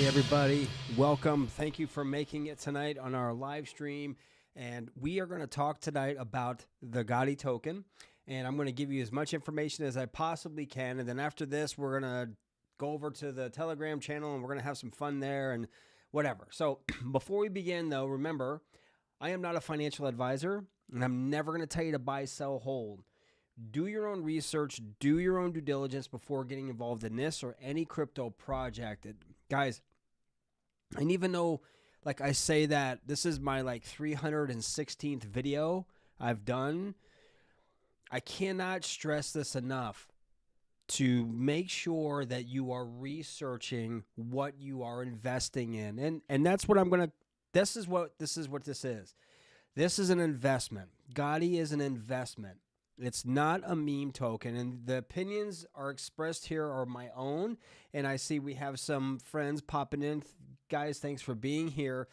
everybody. Welcome. Thank you for making it tonight on our live stream. And we are going to talk tonight about the Gotti token. And I'm going to give you as much information as I possibly can. And then after this, we're going to go over to the Telegram channel and we're going to have some fun there and whatever. So before we begin, though, remember, I am not a financial advisor and I'm never going to tell you to buy, sell, hold. Do your own research, do your own due diligence before getting involved in this or any crypto project. Guys, and even though, like I say that this is my 316th video I've done, I cannot stress this enough to make sure that you are researching what you are investing in. And that's what I'm going to, this is what this is. This is an investment. Gotti is an investment. It's not a meme token, and the opinions are expressed here are my own, and I see we have some friends popping in. Guys, thanks for being here.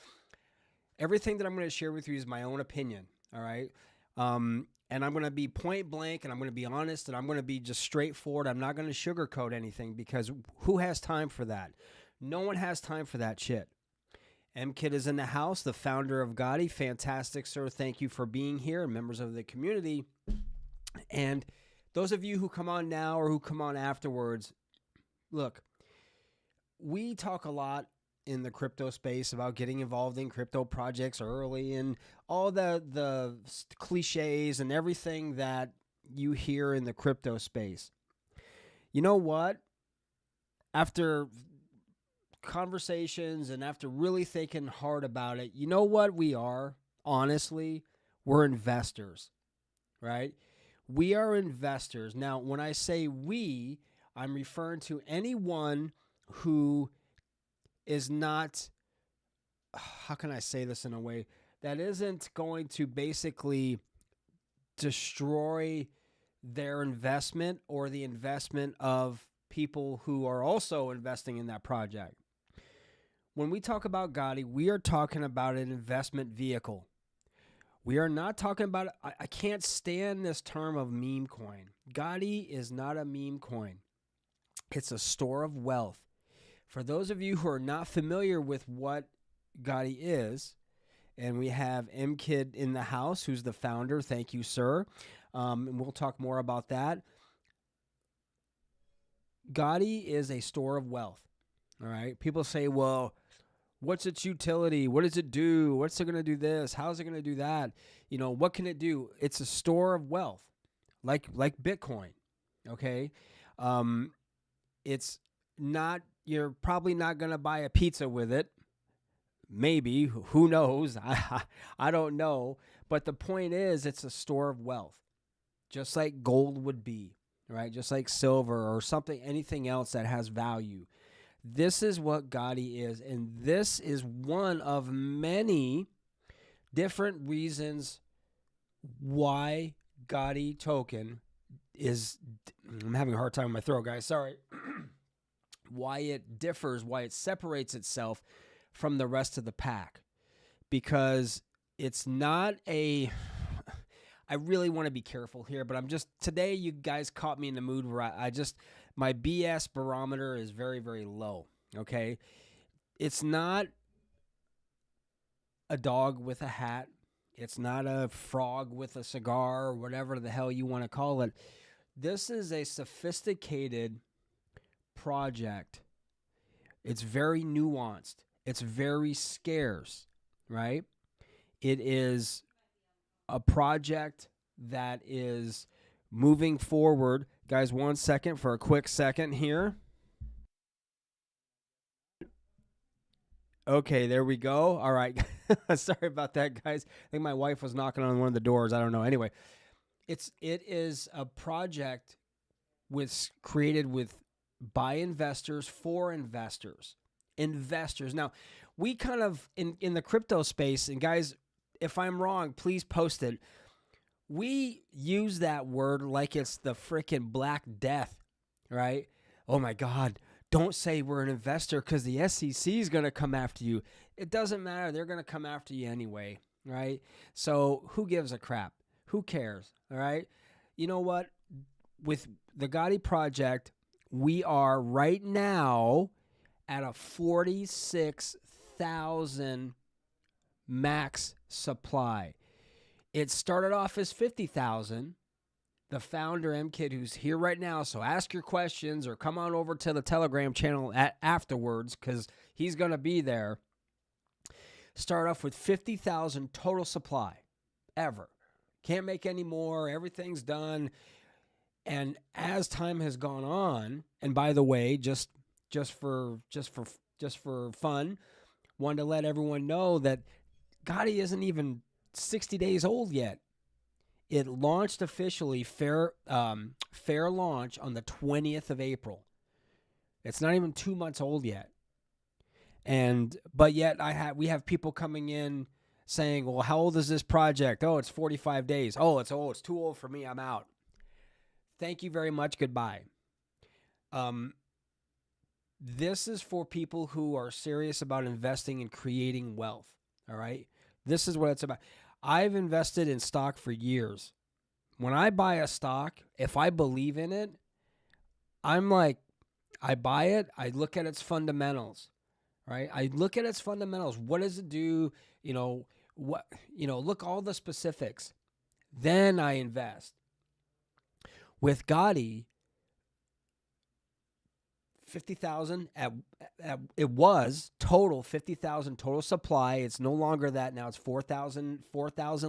Everything that I'm going to share with you is my own opinion, all right? And I'm going to be point blank, and I'm going to be honest, and I'm going to be just straightforward. I'm not going to sugarcoat anything because who has time for that? No one has time for that shit. M-Kid is in the house, the founder of Gotti. Fantastic, sir. Thank you for being here, and members of the community. And those of you who come on now or who come on afterwards, look, we talk a lot in the crypto space about getting involved in crypto projects early and all the cliches and everything that you hear in the crypto space. You know what? After conversations and after really thinking hard about it, you know what we are? Honestly, we're investors, right? We are investors. Now, when I say we, I'm referring to anyone who is not, how can I say this in a way that isn't going to basically destroy their investment or the investment of people who are also investing in that project. When we talk about Gotti, we are talking about an investment vehicle. We are not talking about, I can't stand this term of meme coin. Gotti is not a meme coin. It's a store of wealth. For those of you who are not familiar with what Gotti is, and we have M-Kid in the house, who's the founder. Thank you, sir. And we'll talk more about that. Gotti is a store of wealth. All right. People say, well, what's its utility? What does it do? What's it going to do this? How's it going to do that? You know, what can it do? It's a store of wealth, like Bitcoin, okay? It's not, you're probably not going to buy a pizza with it. Maybe, who knows? I don't know. But the point is, it's a store of wealth, just like gold would be, right? Just like silver or something, anything else that has value. This is what Gotti is, and this is one of many different reasons why Gotti token is, I'm having a hard time with my throat, guys, sorry, why it differs, why it separates itself from the rest of the pack. Because it's not a, I really want to be careful here, but I'm just, today you guys caught me in the mood where my BS barometer is very, very low, okay? It's not a dog with a hat. It's not a frog with a cigar or whatever the hell you want to call it. This is a sophisticated project. It's very nuanced. It's very scarce, right? It is a project that is moving forward. Guys, 1 second for a quick second here. Okay, there we go. All right. Sorry about that, guys. I think my wife was knocking on one of the doors. I don't know. Anyway, it is a project created by investors for investors. Investors. Now, we kind of, in the crypto space, and guys, if I'm wrong, please post it. We use that word like it's the freaking Black Death, right? Oh my God, don't say we're an investor because the SEC is going to come after you. It doesn't matter. They're going to come after you anyway, right? So who gives a crap? Who cares, all right? You know what? With the Gotti project, we are right now at a 46,000 max supply. It started off as 50,000. The founder, M-Kid, who's here right now, so ask your questions or come on over to the Telegram channel afterwards because he's going to be there. Start off with 50,000 total supply ever. Can't make any more. Everything's done. And as time has gone on, and by the way, just for fun, wanted to let everyone know that Gotti isn't even 60 days old yet. It launched officially, fair launch on the 20th of April. It's not even 2 months old yet. But yet we have people coming in saying, well, how old is this project? Oh, it's 45 days. Oh, it's too old for me. I'm out. Thank you very much. Goodbye. This is for people who are serious about investing and creating wealth. All right. This is what it's about. I've invested in stock for years. When I buy a stock, if I believe in it, I'm like, I buy it. I look at its fundamentals, right? I look at its fundamentals. What does it do? Look all the specifics. Then I invest. With Gotti, 50,000 it was total 50,000 total supply. It's no longer that now. It's 4,000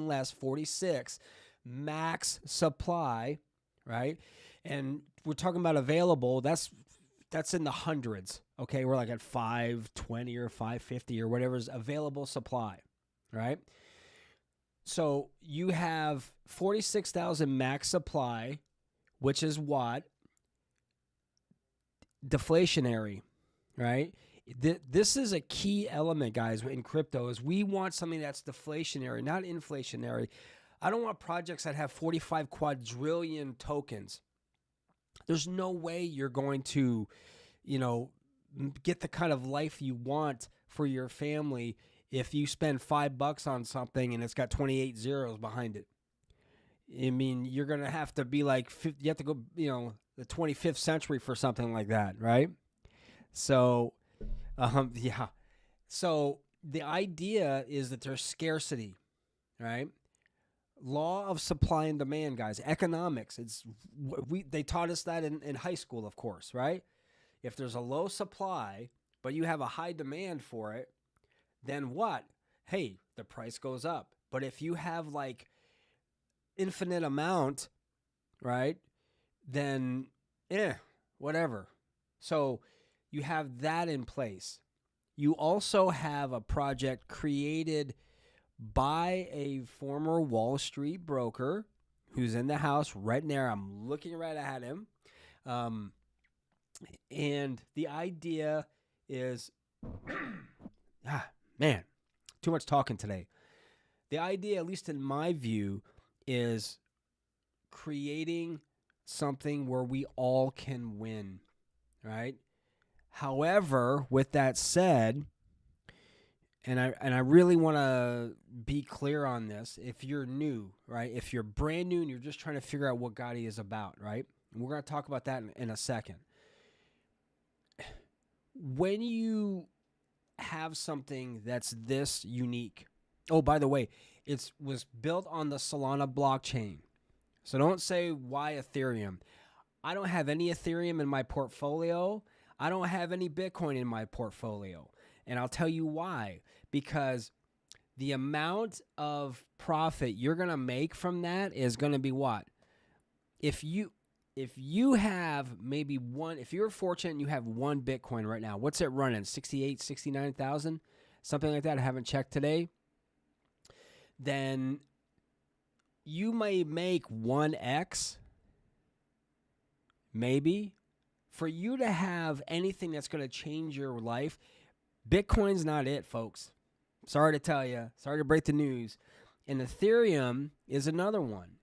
less, 46 max supply, right? And we're talking about available. That's in the hundreds. Okay, we're like at 520 or 550 or whatever's available supply, right? So you have 46,000 max supply, which is what? Deflationary, right? This is a key element, guys, in crypto is we want something that's deflationary, not inflationary. I don't want projects that have 45 quadrillion tokens. There's no way you're going to, get the kind of life you want for your family if you spend $5 on something and it's got 28 zeros behind it. I mean, you're going to have to be like, you have to go, the 25th century for something like that, right? So, yeah. So the idea is that there's scarcity, right? Law of supply and demand, guys. Economics. They taught us that in high school, of course, right? If there's a low supply, but you have a high demand for it, then what? Hey, the price goes up. But if you have like infinite amount, right? Then, whatever. So you have that in place. You also have a project created by a former Wall Street broker who's in the house right there. I'm looking right at him. And the idea is, man, too much talking today. The idea, at least in my view, is creating something where we all can win, right? However, with that said, and I really want to be clear on this, if you're new, right? If you're brand new and you're just trying to figure out what Gotti is about, right? And we're going to talk about that in a second. When you have something that's this unique, oh, by the way, it was built on the Solana blockchain. So don't say why Ethereum. I don't have any Ethereum in my portfolio. I don't have any Bitcoin in my portfolio. And I'll tell you why. Because the amount of profit you're going to make from that is going to be what? If you have maybe one, if you're fortunate and you have one Bitcoin right now, what's it running? 68, 69,000? Something like that. I haven't checked today. Then you may make 1x, maybe. For you to have anything that's going to change your life, Bitcoin's not it, folks. Sorry to tell you. Sorry to break the news. And Ethereum is another one.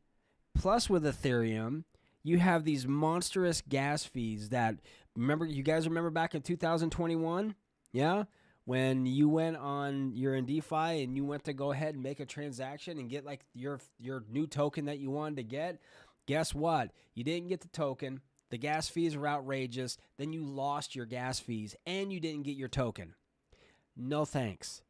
Plus with Ethereum, you have these monstrous gas fees that, you guys remember back in 2021? Yeah? When you you're in DeFi and you went to go ahead and make a transaction and get like your new token that you wanted to get, guess what? You didn't get the token. The gas fees were outrageous. Then you lost your gas fees and you didn't get your token. No thanks.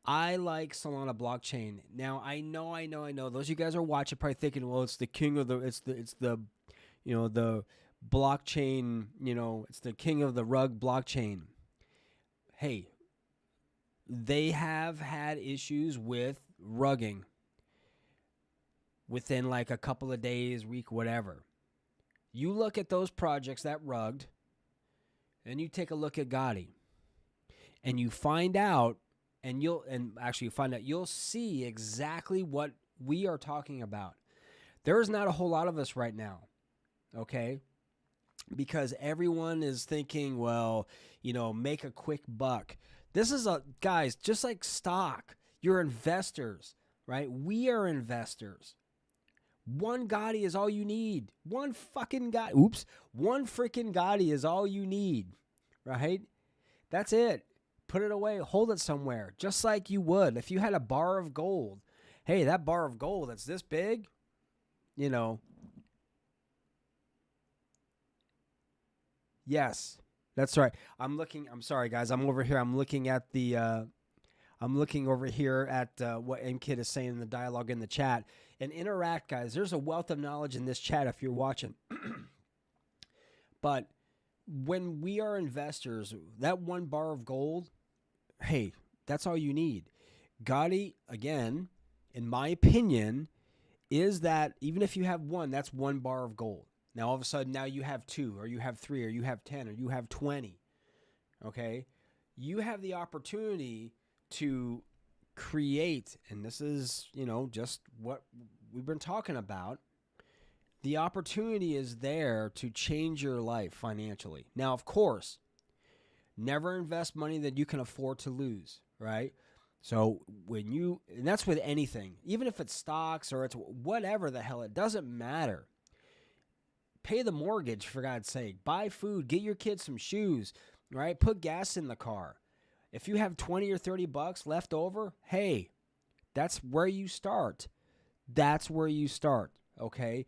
I like Solana blockchain. Now I know. Those of you guys are watching probably thinking, well, it's the king of the the blockchain, it's the king of the rug blockchain. Hey, they have had issues with rugging within like a couple of days, week, whatever. You look at those projects that rugged, and you take a look at Gotti, and you find out, you'll see exactly what we are talking about. There's not a whole lot of us right now, okay? Because everyone is thinking, well, make a quick buck. This is guys, just like stock, you're investors, right? We are investors. One Gotti is all you need. One freaking Gotti is all you need, right? That's it. Put it away. Hold it somewhere, just like you would if you had a bar of gold. Hey, that bar of gold that's this big, Yes, that's right. I'm sorry, guys. I'm over here. I'm looking over here at what MKid is saying in the dialogue in the chat. And interact, guys. There's a wealth of knowledge in this chat if you're watching. But when we are investors, that one bar of gold, hey, that's all you need. Gotti, again, in my opinion, is that even if you have one, that's one bar of gold. Now, all of a sudden, now you have 2, or you have 3, or you have 10, or you have 20, okay? You have the opportunity to create, and this is, just what we've been talking about. The opportunity is there to change your life financially. Now, of course, never invest money that you can afford to lose, right? So and that's with anything, even if it's stocks or it's whatever the hell, it doesn't matter. Pay the mortgage, for God's sake. Buy food. Get your kids some shoes, right? Put gas in the car. If you have 20 or 30 bucks left over, hey, that's where you start. That's where you start, okay?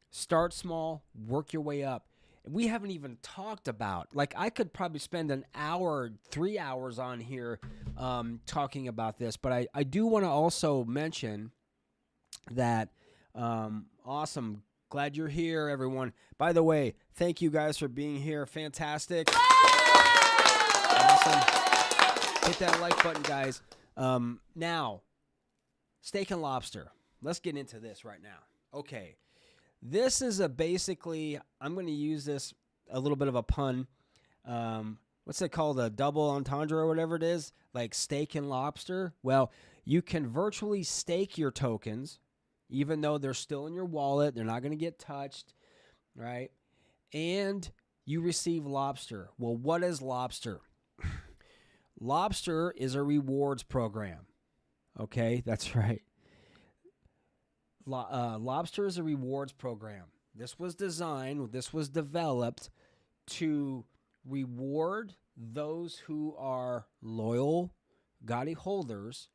Start small, work your way up. We haven't even talked about, I could probably spend an hour, 3 hours on here talking about this, but I do want to also mention that, awesome. Glad you're here, everyone. By the way, thank you guys for being here. Fantastic. Awesome. Hit that like button, guys. Now, steak and lobster. Let's get into this right now. Okay. This is basically, I'm going to use this, a little bit of a pun. What's it called? A double entendre or whatever it is? Like steak and lobster. Well, you can virtually stake your tokens, even though they're still in your wallet. They're not going to get touched, right? And you receive lobster. Well, what is lobster? Lobster is a rewards program. Okay, that's right. Lobster is a rewards program. This was developed to reward those who are loyal Gotti holders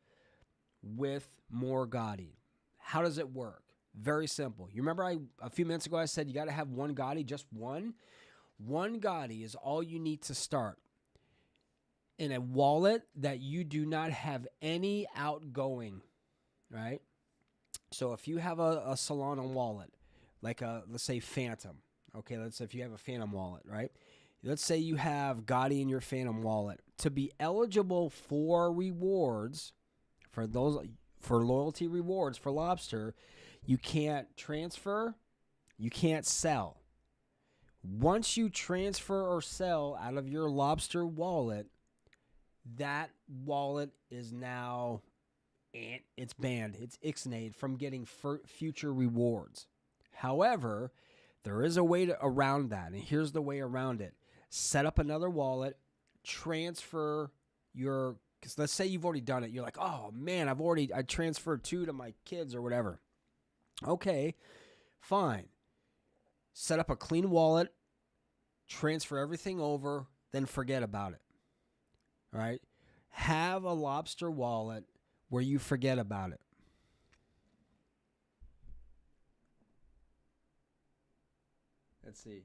with more Gotti. How does it work? Very simple. You remember a few minutes ago I said you got to have one Gotti, just one? One Gotti is all you need to start in a wallet that you do not have any outgoing, right? So if you have a Solana wallet, like let's say Phantom, okay, let's say if you have a Phantom wallet, right? Let's say you have Gotti in your Phantom wallet. To be eligible for rewards, for loyalty rewards for Lobster, you can't transfer, you can't sell. Once you transfer or sell out of your Lobster wallet, that wallet is now, it's banned, it's ixnayed from getting future rewards. However, there is a way around that, and here's the way around it. Set up another wallet, transfer your, because let's say you've already done it. You're like, oh man, I transferred 2 to my kids or whatever. Okay, fine. Set up a clean wallet, transfer everything over, then forget about it. All right? Have a Lobster wallet where you forget about it. Let's see.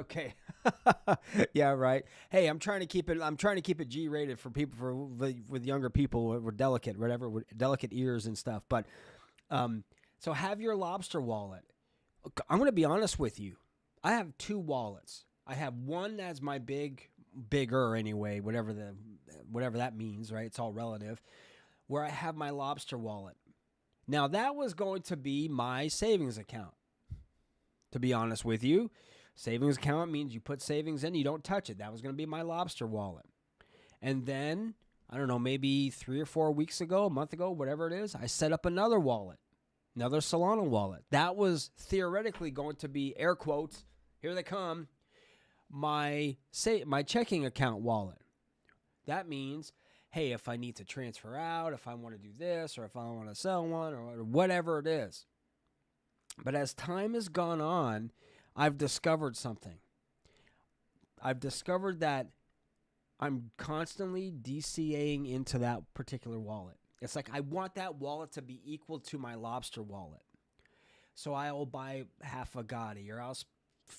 Okay. Yeah, right. Hey, I'm trying to keep it. I'm trying to keep it G-rated for people with younger people with delicate, whatever, with delicate ears and stuff. But so have your lobster wallet. I'm going to be honest with you. I have two wallets. I have one that's my bigger anyway, whatever that means, right? It's all relative. Where I have my lobster wallet. Now that was going to be my savings account. To be honest with you, savings account means you put savings in, you don't touch it. That was going to be my lobster wallet. And then, I don't know, maybe 3 or 4 weeks ago, a month ago, whatever it is, I set up another wallet, another Solana wallet. That was theoretically going to be, air quotes, here they come, my checking account wallet. That means, hey, if I need to transfer out, if I want to do this, or if I want to sell one, or whatever it is. But as time has gone on, I've discovered something. I've discovered that I'm constantly DCAing into that particular wallet. It's like I want that wallet to be equal to my lobster wallet. So I'll buy half a Gotti, or I'll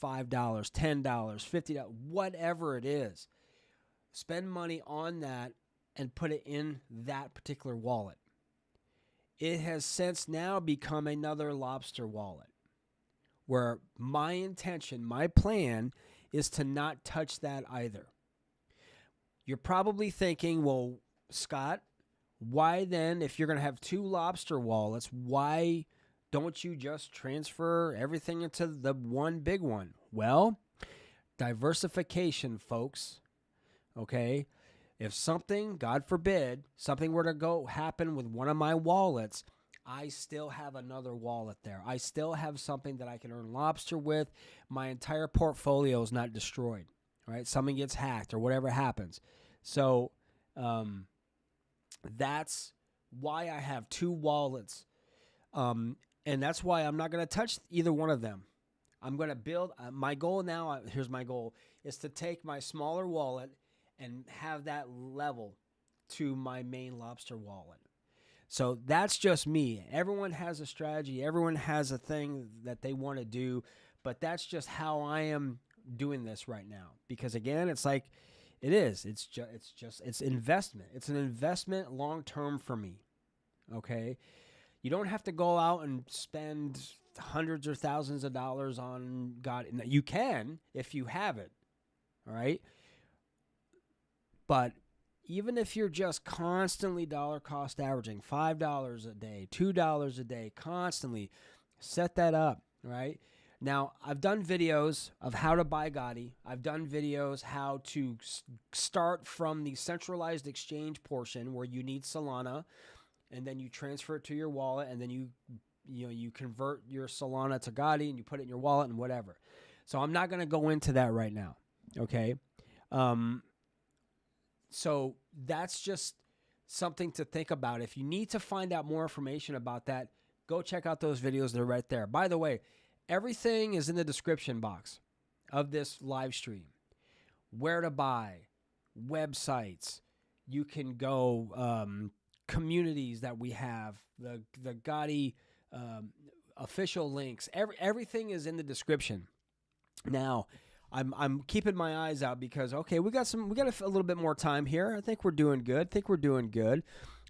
$5, $10, $50, whatever it is. Spend money on that and put it in that particular wallet. It has since now become another lobster wallet where my intention, my plan is to not touch that either. You're probably thinking, well, Scott, why then, if you're going to have two lobster wallets, why don't you just transfer everything into the one big one? Well, diversification, folks. Okay? If something, God forbid, something were to go happen with one of my wallets, I still have another wallet there. I still have something that I can earn lobster with. My entire portfolio is not destroyed, right? Something gets hacked or whatever happens. So that's why I have two wallets. And that's why I'm not going to touch either one of them. I'm going to build, my goal now, here's my goal, is to take my smaller wallet and have that level to my main lobster wallet. So that's just me. Everyone has a strategy. Everyone has a thing that they want to do, but that's just how I am doing this right now. Because again, it's like it is. It's investment. It's an investment long term for me. Okay, you don't have to go out and spend hundreds or thousands of dollars on God. You can if you have it. All right. But even if you're just constantly dollar cost averaging, $5 a day, $2 a day, constantly, set that up, right? Now, I've done videos of how to buy Gotti. I've done videos how to start from the centralized exchange portion where you need Solana, and then you transfer it to your wallet, and then you convert your Solana to Gotti, and you put it in your wallet and whatever. So I'm not going to go into that right now, okay? So that's just something to think about. If you need to find out more information about that, go check out those videos. They're right there. By the way, everything is in the description box of this live stream. Where to buy, websites. You can go, communities that we have, the Gotti official links. Everything is in the description. Now, I'm keeping my eyes out because, okay, we got a little bit more time here. I think we're doing good.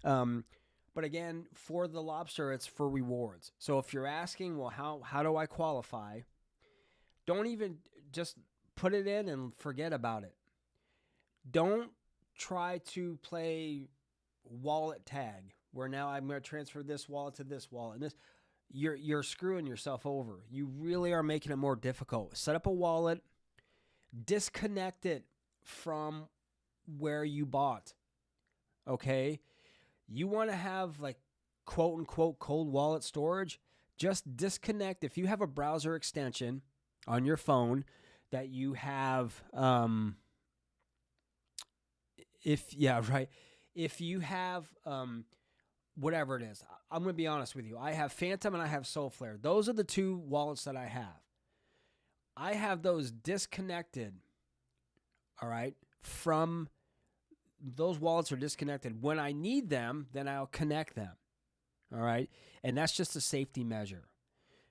But again, for the lobster, it's for rewards. So if you're asking, well, how do I qualify? Don't even just put it in and forget about it. Don't try to play wallet tag where now I'm going to transfer this wallet to this wallet and this. You're screwing yourself over. You really are making it more difficult. Set up a wallet. Disconnect it from where you bought. Okay? You want to have like quote unquote cold wallet storage? Just disconnect. If you have a browser extension on your phone that you have if you have whatever it is. I'm going to be honest with you. I have Phantom and I have Soulflare. Those are the two wallets that I have. I have those disconnected, all right, from those wallets are disconnected. When I need them, then I'll connect them, all right? And that's just a safety measure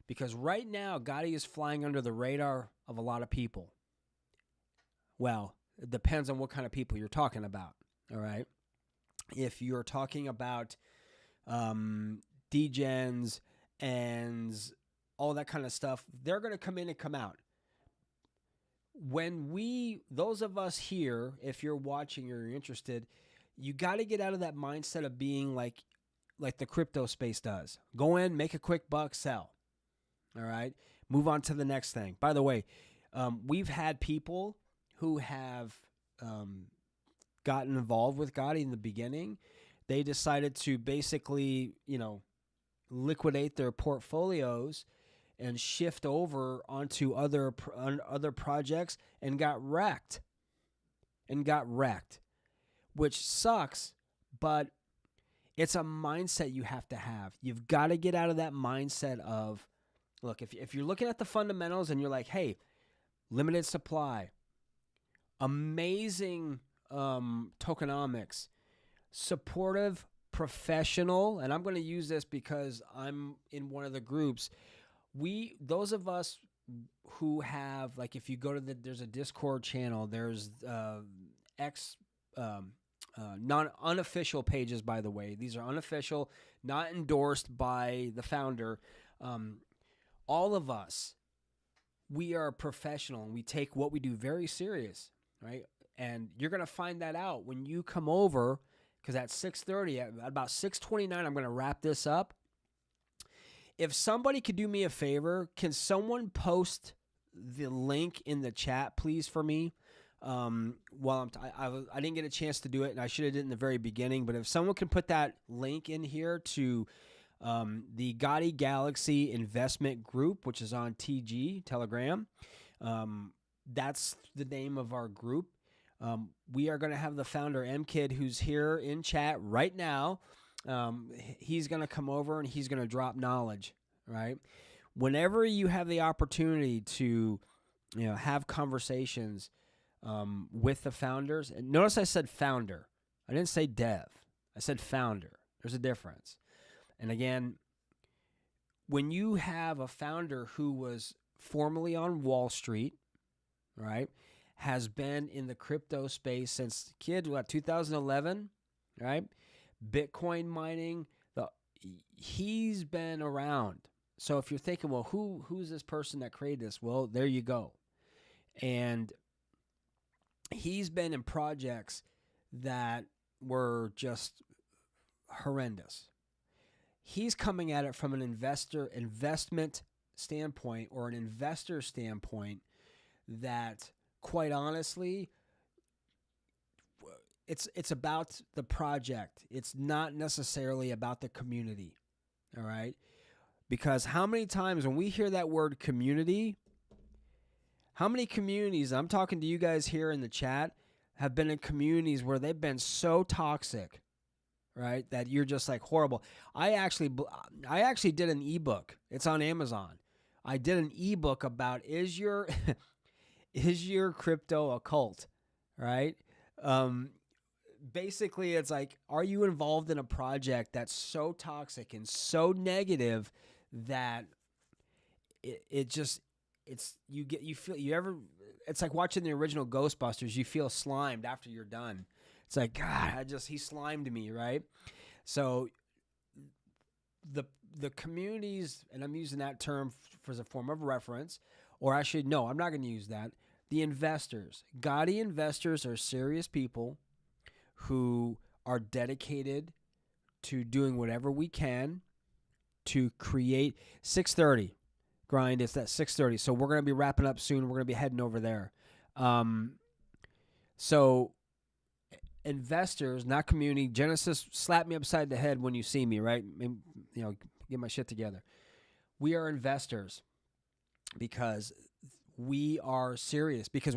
because right now, Gotti is flying under the radar of a lot of people, Well, it depends on what kind of people you're talking about. All right. If you're talking about degens and all that kind of stuff, they're going to come in and come out. Those of us here, if you're watching or you're interested, you got to get out of that mindset of being like the crypto space does. Go in, make a quick buck, sell. All right. Move on to the next thing. By the way, we've had people who have gotten involved with Gotti in the beginning. They decided to basically, liquidate their portfolios and shift over onto other projects and got wrecked. Which sucks, but it's a mindset you have to have. You've got to get out of that mindset of, look, if you're looking at the fundamentals and you're like, hey, limited supply, amazing tokenomics, supportive, professional, and I'm going to use this because I'm in one of the groups. Those of us who have, like, if you go to there's a Discord channel, there's unofficial pages, by the way. These are unofficial, not endorsed by the founder. All of us, we are professional and we take what we do very serious, right? And you're going to find that out when you come over, because at 6:30, at about 6:29, I'm going to wrap this up. If somebody could do me a favor, can someone post the link in the chat, please, for me? While I didn't get a chance to do it, and I should have did it in the very beginning, but if someone can put that link in here to the Gotti Galaxy Investment Group, which is on TG, Telegram, that's the name of our group. We are going to have the founder, M-Kid, who's here in chat right now. He's going to come over and he's going to drop knowledge, right? Whenever you have the opportunity to, have conversations with the founders, and notice I said founder. I didn't say dev. I said founder. There's a difference. And again, when you have a founder who was formerly on Wall Street, right, has been in the crypto space since 2011, right? Bitcoin mining, he's been around. So if you're thinking, well, who's this person that created this? Well, there you go. And he's been in projects that were just horrendous. He's coming at it from an investment standpoint, or an investor standpoint, that quite honestly, it's about the project. It's not necessarily about the community. All right? Because how many times when we hear that word community, how many communities, I'm talking to you guys here in the chat, have been in communities where they've been so toxic, right, that you're just like horrible. I actually did an ebook. It's on Amazon. I did an ebook about is your crypto a cult, right? Basically, it's like, are you involved in a project that's so toxic and so negative that it's like watching the original Ghostbusters. You feel slimed after you're done. It's like, God, he slimed me, right? So the communities, and I'm using that term as a form of reference, or I'm not going to use that. The investors, Gotti investors, are serious people who are dedicated to doing whatever we can to create 6:30 grind. It's at 6:30. So we're going to be wrapping up soon. We're going to be heading over there. So investors, not community. Genesis, slap me upside the head when you see me, right? Get my shit together. We are investors because we are serious. Because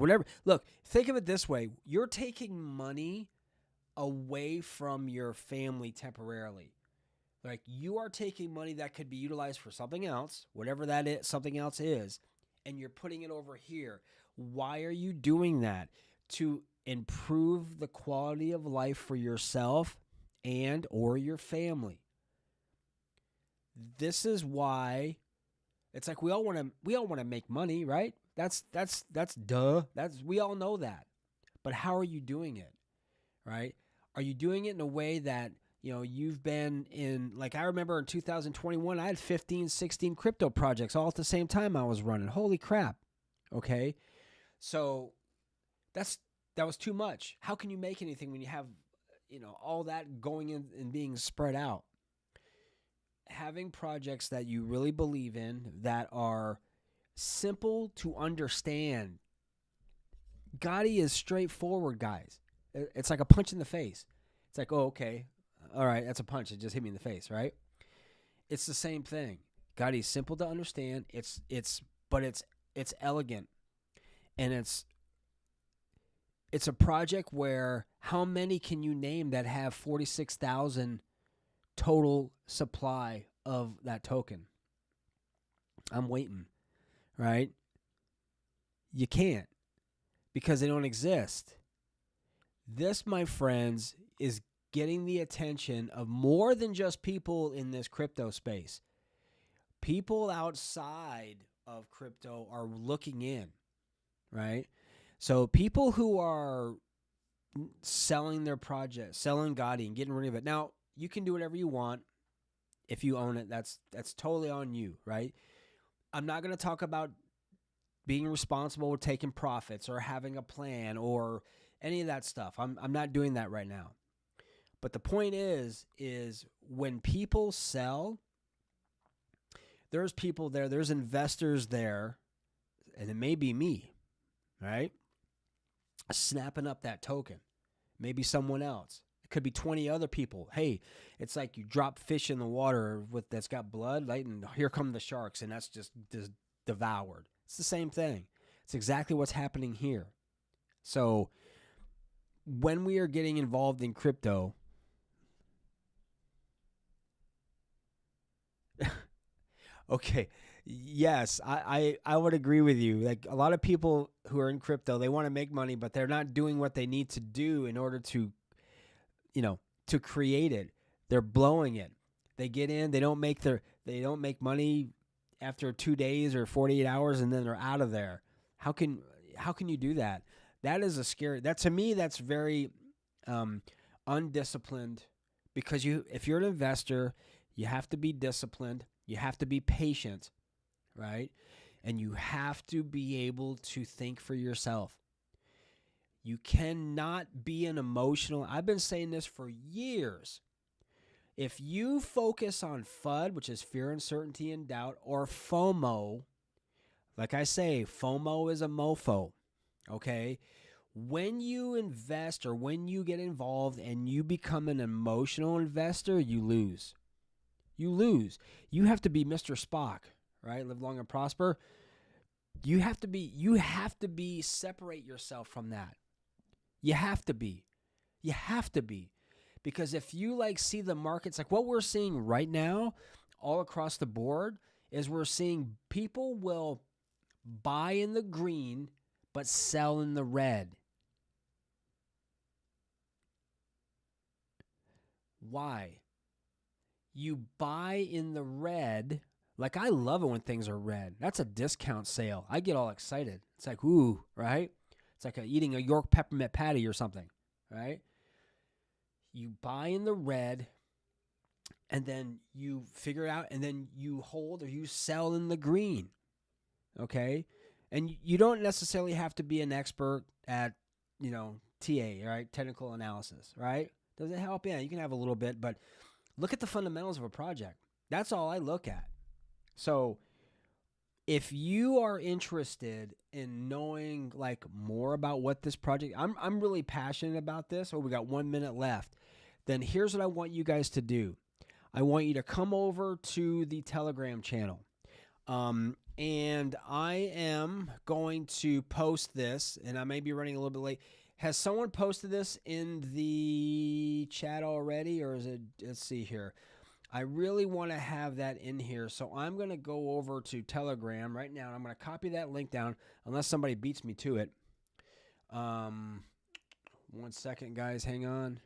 think of it this way. You're taking money away from your family temporarily. Like, you are taking money that could be utilized for something else, whatever that is, something else is, and you're putting it over here. Why are you doing that? To improve the quality of life for yourself and or your family. This is why it's like we all want to make money, right? That's duh. We all know that. But how are you doing it? Right? Are you doing it in a way that, you've been in, like I remember in 2021, I had 15, 16 crypto projects all at the same time I was running. Holy crap. Okay? So that was too much. How can you make anything when you have, all that going in and being spread out? Having projects that you really believe in that are simple to understand. Gotti is straightforward, guys. It's like a punch in the face. It's like, oh, okay. All right, that's a punch. It just hit me in the face, right? It's the same thing. Gotti is simple to understand. But it's elegant. And it's a project where how many can you name that have 46,000 total supply of that token? I'm waiting, right? You can't, because they don't exist. This, my friends, is getting the attention of more than just people in this crypto space. People outside of crypto are looking in, right? So people who are selling their project, selling Gotti and getting rid of it. Now, you can do whatever you want. If you own it, that's totally on you, right? I'm not going to talk about being responsible with taking profits or having a plan or any of that stuff. I'm not doing that right now. But the point is when people sell, there's people there, there's investors there, and it may be me, right? Snapping up that token. Maybe someone else. It could be 20 other people. Hey, it's like you drop fish in the water that's got blood, right? And here come the sharks, and that's just devoured. It's the same thing. It's exactly what's happening here. So when we are getting involved in crypto, okay, yes, I would agree with you. Like a lot of people who are in crypto, they want to make money, but they're not doing what they need to do in order to, to create it. They're blowing it. They get in, they don't make money after 2 days or 48 hours, and then they're out of there. How can you do that? That is a scary. That to me, that's very undisciplined. Because if you're an investor, you have to be disciplined. You have to be patient, right? And you have to be able to think for yourself. You cannot be an emotional. I've been saying this for years. If you focus on FUD, which is fear, uncertainty, and doubt, or FOMO, like I say, FOMO is a mofo, okay? When you invest or when you get involved and you become an emotional investor, you lose. You lose. You have to be Mr. Spock, right? Live long and prosper. You have to be, separate yourself from that. You have to be. You have to be. Because if you see the markets, like what we're seeing right now all across the board is we're seeing people will buy in the green but sell in the red. Why? You buy in the red. Like I love it when things are red. That's a discount sale. I get all excited. It's like, ooh, right? It's like eating a York peppermint patty or something, right? You buy in the red, and then you figure it out, and then you hold or you sell in the green, okay? And you don't necessarily have to be an expert at, TA, right? Technical analysis, right? Does it help? Yeah, you can have a little bit, but look at the fundamentals of a project. That's all I look at. So if you are interested in knowing more about what this project, I'm really passionate about this. We got 1 minute left. Then here's what I want you guys to do. I want you to come over to the Telegram channel. And I am going to post this, and I may be running a little bit late. Has someone posted this in the chat already, or is it, let's see here. I really want to have that in here, so I'm going to go over to Telegram right now, and I'm going to copy that link down, unless somebody beats me to it. 1 second, guys. Hang on.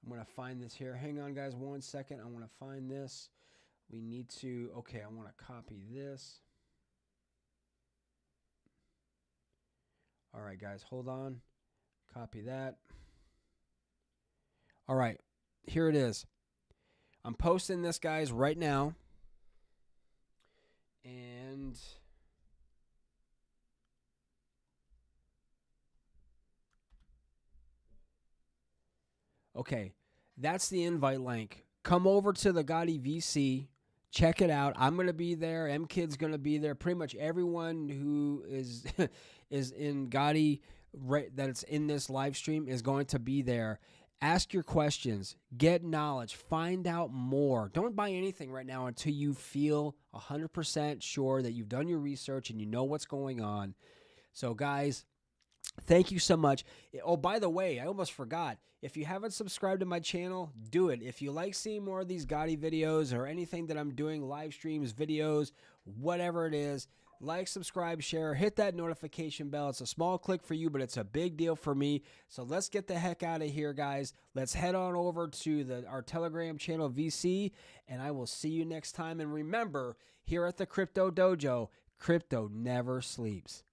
I'm going to find this here. Hang on, guys. 1 second. I want to find this. We need to, okay, I want to copy this. All right, guys, hold on. Copy that. All right, here it is. I'm posting this, guys, right now. And okay, that's the invite link. Come over to the Gotti VC. Check it out. I'm going to be there. M-Kid's going to be there. Pretty much everyone who is is in Gotti that's in this live stream is going to be there. Ask your questions. Get knowledge. Find out more. Don't buy anything right now until you feel 100% sure that you've done your research and you know what's going on. So, guys, thank you so much. Oh, by the way, I almost forgot. If you haven't subscribed to my channel, do it. If you like seeing more of these Gotti videos or anything that I'm doing, live streams, videos, whatever it is, like, subscribe, share, hit that notification bell. It's a small click for you, but it's a big deal for me. So let's get the heck out of here, guys. Let's head on over to our Telegram channel, VC, and I will see you next time. And remember, here at the Crypto Dojo, crypto never sleeps.